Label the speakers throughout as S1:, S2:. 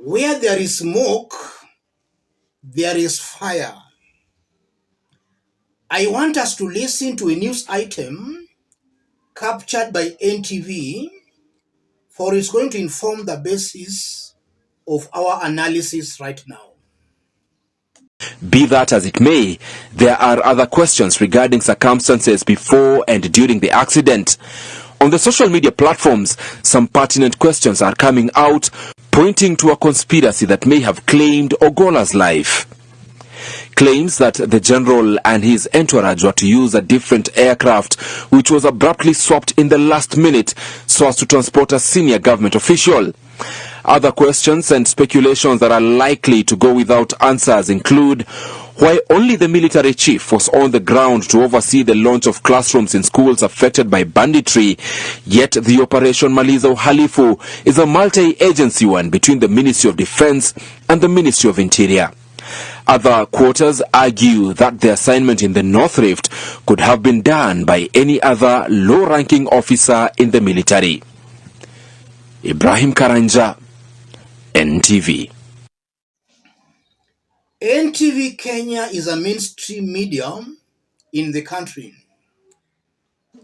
S1: Where there is smoke, there is fire. I want us to listen to a news item captured by NTV, for it's going to inform the basis of our analysis right now.
S2: Be that as it may, there are other questions regarding circumstances before and during the accident. On the social media platforms, some pertinent questions are coming out, pointing to a conspiracy that may have claimed OGOLLA'S life. Claims that the general and his entourage were to use a different aircraft, which was abruptly swapped in the last minute so as to transport a senior government official. Other questions and speculations that are likely to go without answers include why only the military chief was on the ground to oversee the launch of classrooms in schools affected by banditry, yet the Operation Maliza Uhalifu is a multi-agency one between the Ministry of Defense and the Ministry of Interior. Other quarters argue that the assignment in the North Rift could have been done by any other low-ranking officer in the military. Ibrahim Karanja, NTV.
S1: NTV Kenya is a mainstream media in the country.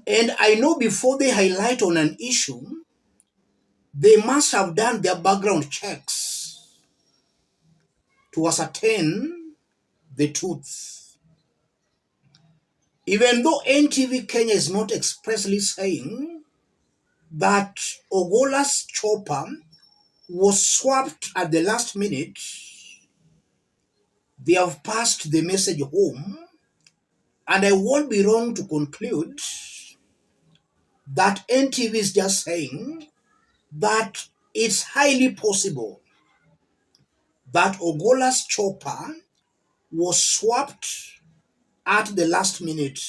S1: And I know before they highlight on an issue, they must have done their background checks to ascertain the truth. Even though NTV Kenya is not expressly saying that OGOLLA'S chopper was swapped at the last minute, they have passed the message home, and I won't be wrong to conclude that NTV is just saying that it's highly possible that OGOLLA'S chopper was swapped at the last minute.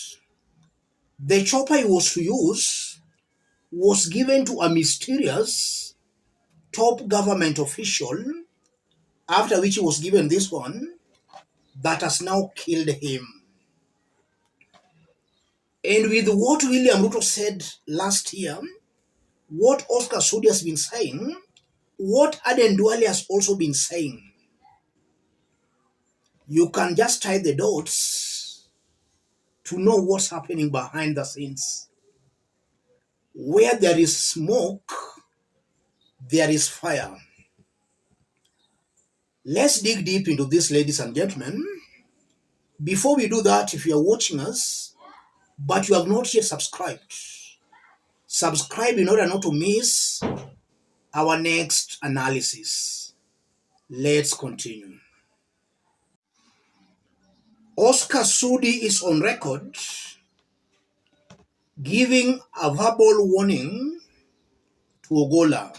S1: The chopper he was to use was given to a mysterious top government official, after which he was given this one that has now killed him. And with what William Ruto said last year, what Oscar Sudi has been saying, what Aden Duale has also been saying, you can just tie the dots to know what's happening behind the scenes. Where there is smoke, there is fire. Let's dig deep into this, ladies and gentlemen. Before we do that, if you are watching us, but you have not yet subscribed, subscribe in order not to miss our next analysis. Let's continue. Oscar Sudi is on record giving a verbal warning to Ogolla.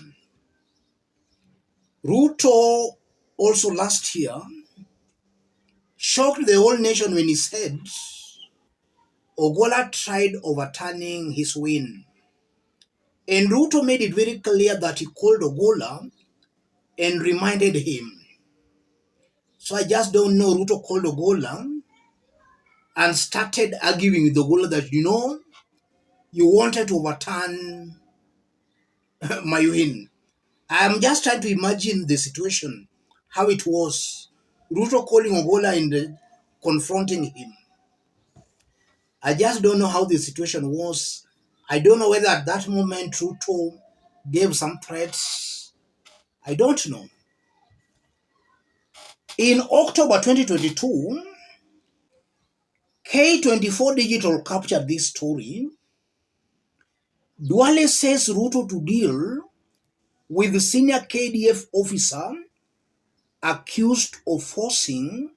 S1: Ruto also last year shocked the whole nation when he said Ogolla tried overturning his win. And Ruto made it very clear that he called Ogolla and reminded him. So I just don't know, Ruto called Ogolla and started arguing with Ogolla that, you know, you wanted to overturn my win. I'm just trying to imagine the situation, how it was. Ruto calling Ogolla and confronting him. I just don't know how the situation was. I don't know whether at that moment Ruto gave some threats. I don't know. In October 2022, K24 Digital captured this story. Duale says Ruto to deal with the senior KDF officer accused of forcing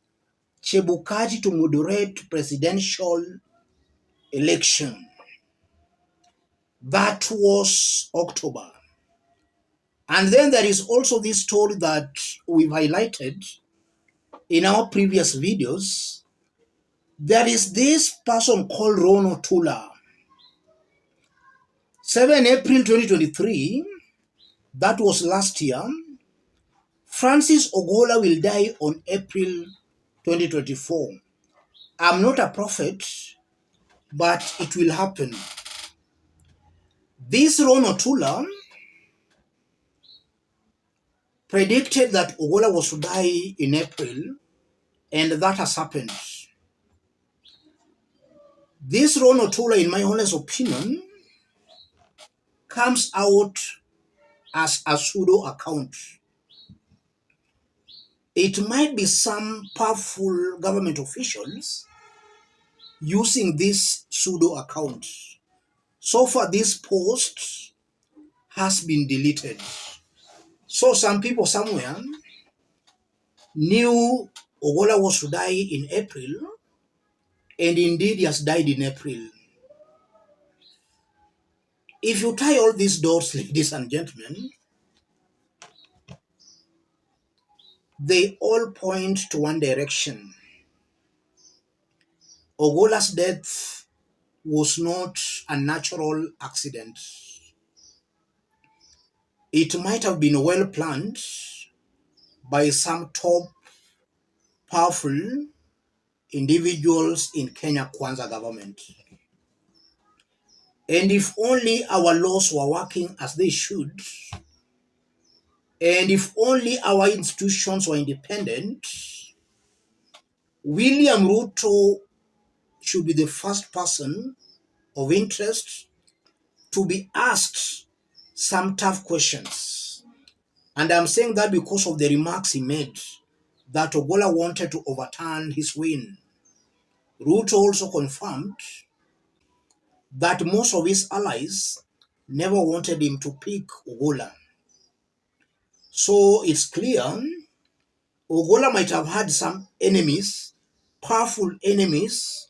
S1: Chebukati to moderate presidential election. That was October. And then there is also this story that we've highlighted in our previous videos. There is this person called Rono Tula. 7 April 2023, that was last year. Francis Ogolla will die on April 2024. I'm not a prophet, but it will happen. This Rono Tula predicted that Ogolla was to die in April, and that has happened. This Ron Otula, in my honest opinion, comes out as a pseudo account. It might be some powerful government officials using this pseudo account. So far, this post has been deleted. So some people somewhere knew Ogolla was to die in April, and indeed he has died in April. If you tie all these dots, ladies and gentlemen, they all point to one direction. Ogolla's death was not a natural accident. It might have been well planned by some top powerful individuals in Kenya Kwanza government. And if only our laws were working as they should, and if only our institutions were independent, William Ruto should be the first person of interest to be asked some tough questions. And I'm saying that because of the remarks he made that Ogolla wanted to overturn his win. Ruto also confirmed that most of his allies never wanted him to pick Ogolla. So it's clear Ogolla might have had some enemies, powerful enemies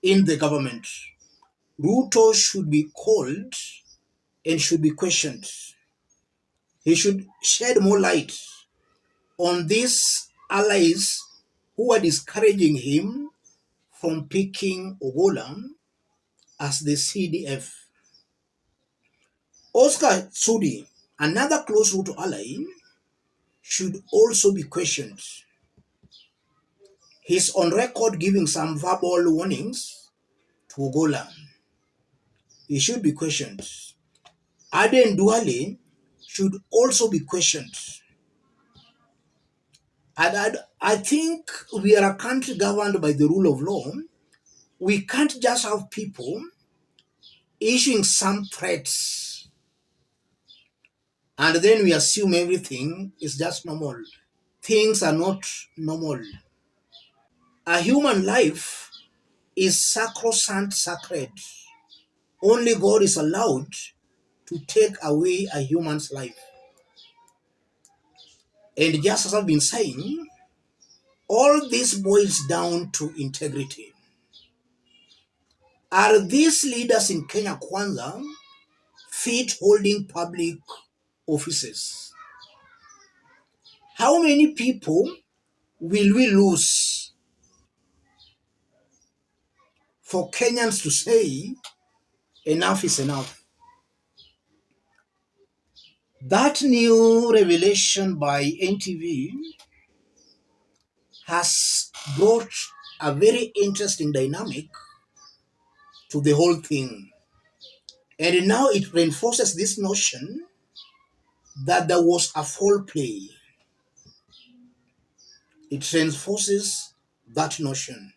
S1: in the government. Ruto should be called and should be questioned. He should shed more light on these allies who are discouraging him from picking Ogolla as the CDF. Oscar Sudi, another close Ruto ally, should also be questioned. He's on record giving some verbal warnings to Ogolla. He should be questioned. Aden Duale should also be questioned. And I think we are a country governed by the rule of law. We can't just have people issuing some threats and then we assume everything is just normal. Things are not normal. A human life is sacrosanct, sacred. Only God is allowed to take away a human's life. And just as I've been saying, all this boils down to integrity. Are these leaders in Kenya Kwanza fit holding public offices? How many people will we lose for Kenyans to say enough is enough? That new revelation by NTV has brought a very interesting dynamic to the whole thing. And now it reinforces this notion that there was a foul play. It reinforces that notion.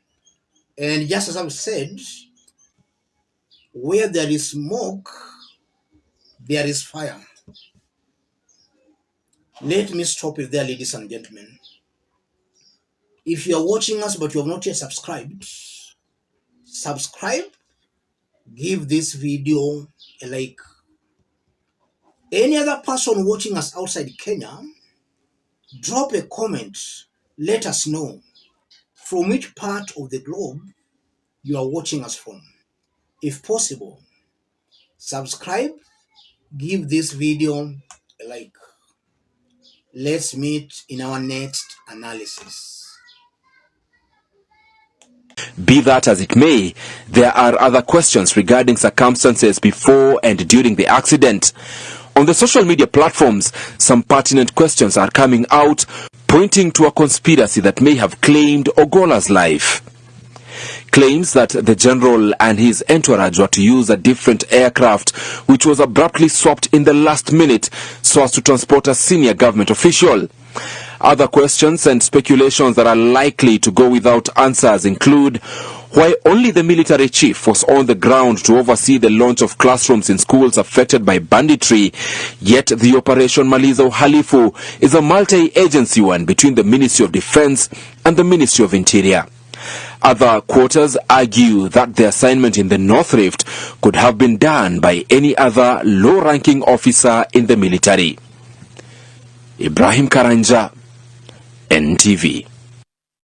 S1: And just as I've said, where there is smoke, there is fire. Let me stop it there, ladies and gentlemen. If you are watching us but you have not yet subscribed, subscribe, give this video a like. Any other person watching us outside Kenya, drop a comment, let us know from which part of the globe you are watching us from. If possible, subscribe, give this video a like. Let's meet in our next analysis.
S2: Be that as it may, there are other questions regarding circumstances before and during the accident. On the social media platforms, some pertinent questions are coming out, pointing to a conspiracy that may have claimed Ogolla's life. claims that the general and his entourage were to use a different aircraft, which was abruptly swapped in the last minute so as to transport a senior government official. Other questions and speculations that are likely to go without answers include why only the military chief was on the ground to oversee the launch of classrooms in schools affected by banditry, yet the Operation Maliza Uhalifu is a multi-agency one between the Ministry of Defense and the Ministry of Interior. Other quarters argue that the assignment in the North Rift could have been done by any other low-ranking officer in the military. Ibrahim Karanja, NTV.